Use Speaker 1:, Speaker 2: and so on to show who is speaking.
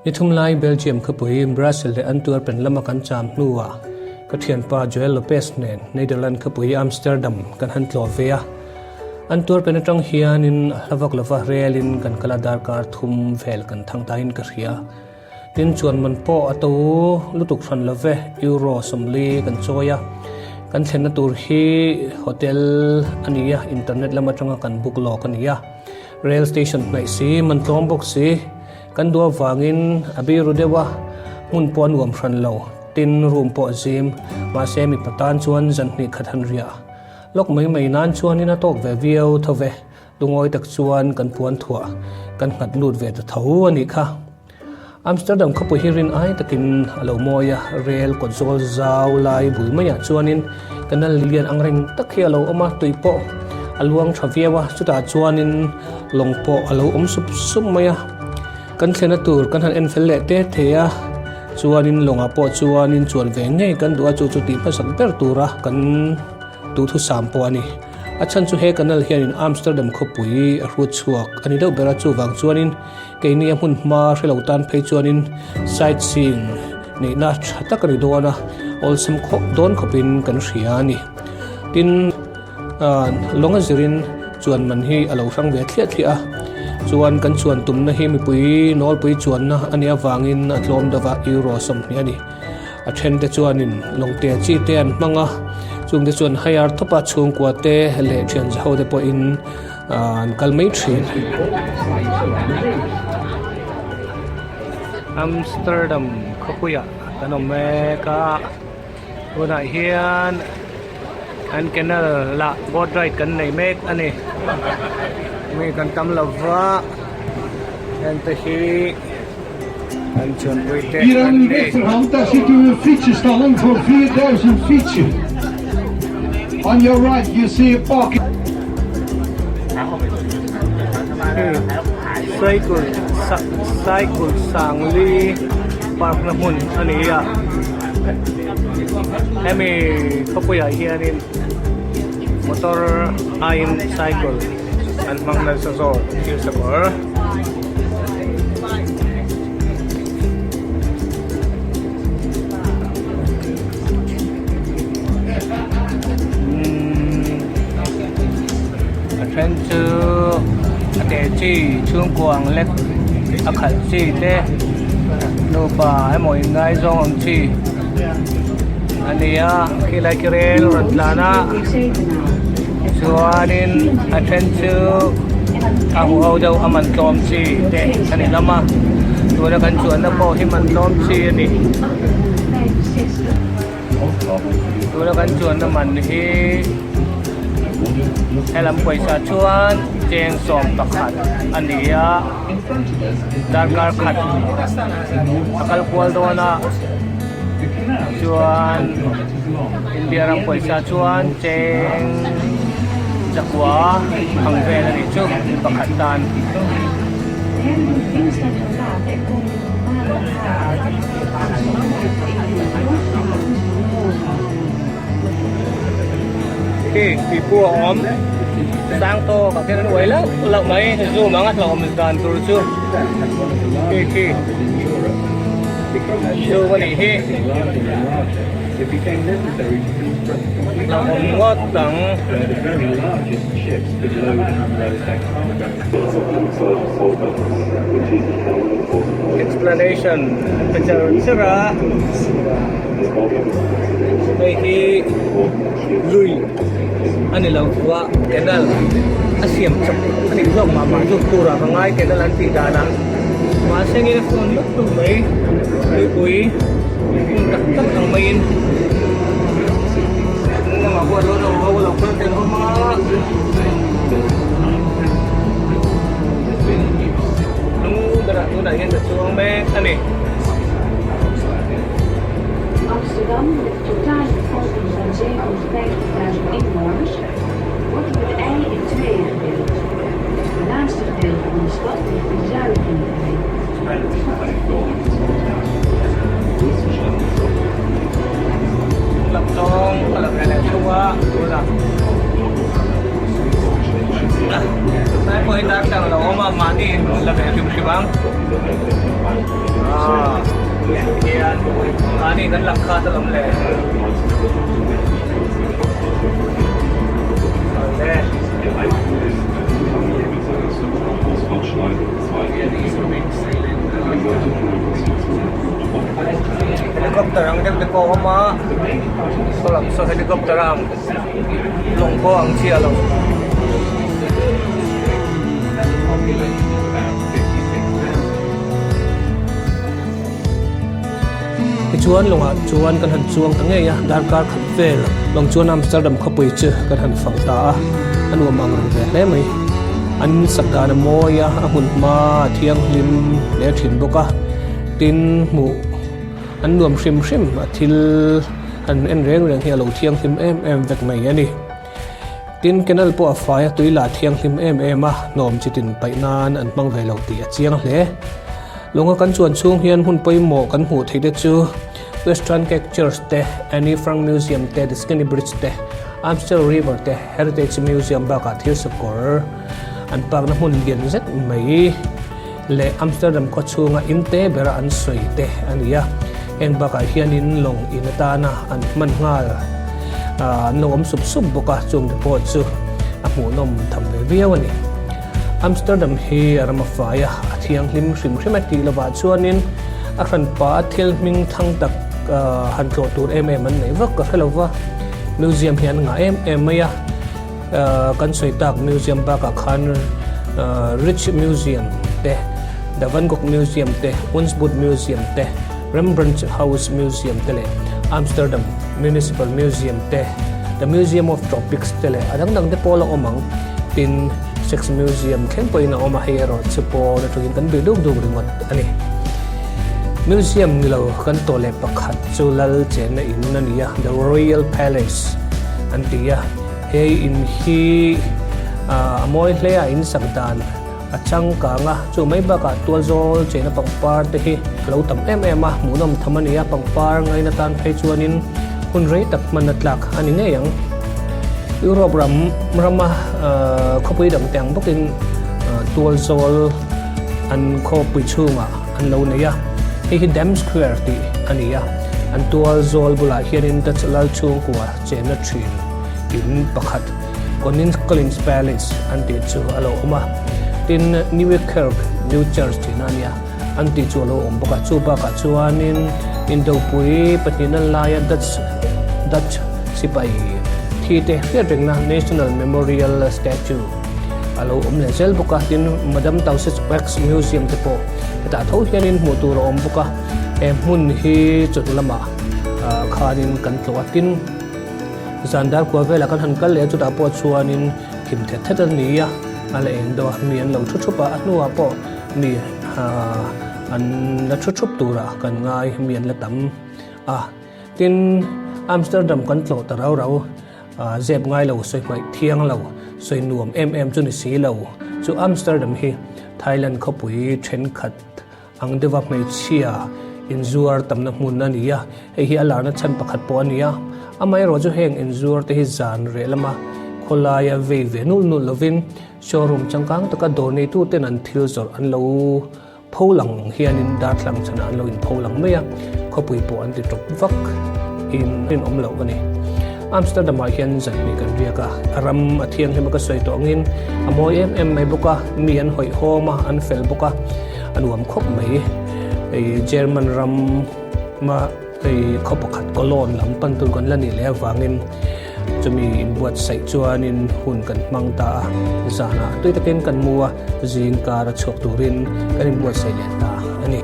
Speaker 1: Nithum lai Belgium khawpui Brazil le antur pen lama kan cham hnuwa ka thian pa Joel Lopez nen Netherland khawpui Amsterdam kan han tlo vea antur pen atang hian in hlavak lova relin kan kala dar kar thum vel kan thangta in ka ria tin chuan man po ato lutuk thran love euro somli kan choya kan thlenna tur hi hotel ania internet lama tanga kan book lo kan ya rail station nai si man tlom box si kan dua wangin abiru dewa mun pon wam thran lo tin room po zim ma semi patan chuan zan ni khathan ria lok mai nan chuan in atok ve viau thove lungoi tak chuan kan puan thua kan ngat lut ve ta tho ani kha Amsterdam khawpui hirin ai takin alo moya rail konzol zau lai bui maya chuanin kanal lian angreng takhi alo oma tuipo aluang thaviawa chuta chuanin longpo alo sup maya kan thlena tur kan han en fel le te theya chuanin longa po chuanin chuan ve ngei kan dua chu ti pasak ber tura kan tu thu sam po ani achan chu he kanal hian in Amsterdam khawpui a ru chuak ani do bera chu wang chuanin keini a hun ma hrelo tan phei chuanin sightseeing ni na thatakari dona olsam kho don khopin kan hria ni tin longa zirin chuan man hi alo sang ve thlia chuan kan chuan tumna hi mi pui nol pui chuan na ania wangin atlom dawa euro som ni ani a then te chuanin longte chi te an manga chung te chuan hayar thopa chung kwa te le thian ho de po in kalmei thrin Amsterdam khawpuya kanome ka una hian an canal la boat ride kan nei mek ani mi kan tam lova en te hi an chuan pui te
Speaker 2: hier aan uw rechterhand, daar ziet u een fietsenstalling voor 4000 fietsen. On your right, you see a parking.
Speaker 1: Cycle sangli park na hun ani ya emi khawpuya hianin motor ain cycle an mangna sa zo usable adventure ate chi chung kuang lek akhal chi te no pa ai moi ngai zong chi ania khilai kirel ratlana chuanin adventure ahu au dau aman tom chi te ani lama tuna kan chuan na po hi man tom chi ani tuna kan chuan na man hi helam paisa chuan cheng som takhat ania darkar khat akal kwal dona chuan India ram paisa chuan cheng jakwa ang vel ani chu pakhatan pipu om sang to ka kena wai la mai zo mangat la om dan tur chu ki so wali he
Speaker 3: it became necessary to construct complete
Speaker 1: la om ngot tang
Speaker 3: very largest ships could load and unload their cargo.
Speaker 1: explanation picture sira hi lui ani lo wa kenal asiam chap ani lo ma ju tura ngai kenal an ti dana ma sengin phone luk tu mai pui tak tak ang main ma ko lo lo ko ten ho ma nu dara tu na gen chuang me ani
Speaker 4: Amsterdam met totale bevolking van 750.000 inwoners wordt door het ei in tweeën gedeeld. Het laatste gedeelte van de stad ligt ten zuiden van het ei.
Speaker 1: Laptong kalau kalian coba udah. Saya mau datang lah, Oma. mani la ve tim shibang mani kan lakha ta lam le helicopter ang nagdepo ko ma so helicopter ang longko ang chia long chuan longa chuan kan han chuang tange ya darkar khan vel long chuan Amsterdam khawpui chu kan han fangta anu mang ve le mai an sakana moya a hun ma thiang lim le thin boka tin mu an nuam hrim hrim a thil an en reng hi lo thiang hlim em vek mai ani tin kenal po a fai tuila thiang hlim em a nom chitin painan an mang ve lo ti a chiang hle longa kan chuan chung hian hun poimo kan hu theide chu Western Church te Annie Frank Museum te the Skinny Bridge te Amsterdam River te Heritage Museum baka thil sakor an pak na hun lian zet mai le Amsterdam ko chunga inte bera an soi te ania en baka hianin long inatana an man ngal nom sup boka chung de po chu a mu nom tham ve viawani Amsterdam hi ramafaya athiang hlim hrim hrimati lawa chuanin a khan pa thil ming thang tak han tlo tur an nei vak ka helova museum hian nga maya kan soi tak museum baka khan Rich Museum te the Van Gogh Museum te Unsboot Museum te Rembrandt House Museum te le Amsterdam Municipal Museum te the Museum of Tropics te le adang te polo omang tin Sex Museum khen poi na oma hero chupo na tuin kan bi dug ringot ani museum nilo kan to le pakhat chulal chen na in na nia the Royal Palace antia he in hi amoy hlea in sakdan achang ka nga chu mai baka tualzol chena pangpar te hi lo tam a munom thamania pangpar ngai na tan phei chuanin hun rei tak manatlak ani nge yang Europe rama khawpui dam tang bokin tualzol an khawpui chunga an lo neya hi Dam Square ti ania an tualzol bula hianin ta chalal chung kwa chena thin in pakhat Conin Collins Palace anti chu alo uma tin Newkirk New Church tinania anti chu alo omboka chu baka chuanin indo pui patina laya Dutch sipai thite hiatengna National Memorial Statue alo omle sel boka tin Madame Tussauds Wax Museum te po ta tho hianin mutur omboka mun hi chutlama khanin kan tloatin zandar ko vela kan hankal le chu ta po chuanin kim the nia ala endo mian lo thupa anuwa po ni an la thup tura kan ngai mian la tam tin Amsterdam kan tlo ta rau zep ngai lo soi mai thiang lo soi nuam chu ni si lo chu Amsterdam hi Thailand khawpui then khat ang dewa mai chia inzuar tamna mun na nia hi alana chan pakhat po ania amai rojo heng inzuar te hi zan re lama kolaya ve nul lovin showroom changkang taka donate tu ten an thil zor an lo pholang hianin dartlang chana an lo in pholang meya khawpui po an ti tok vak in omlo ani Amsterdam hian zan ni kan viaka aram athiang hemaka soi to ngin amoi mai boka mian hoi homa an fel boka anuam khop mai German ram ma khopakhat kolon lam pantun kon lani le wangin chumi in buat sai chuanin hun kan mangta zana tuitaken kan muwa jing kara chok turin kan buat sai lenta ani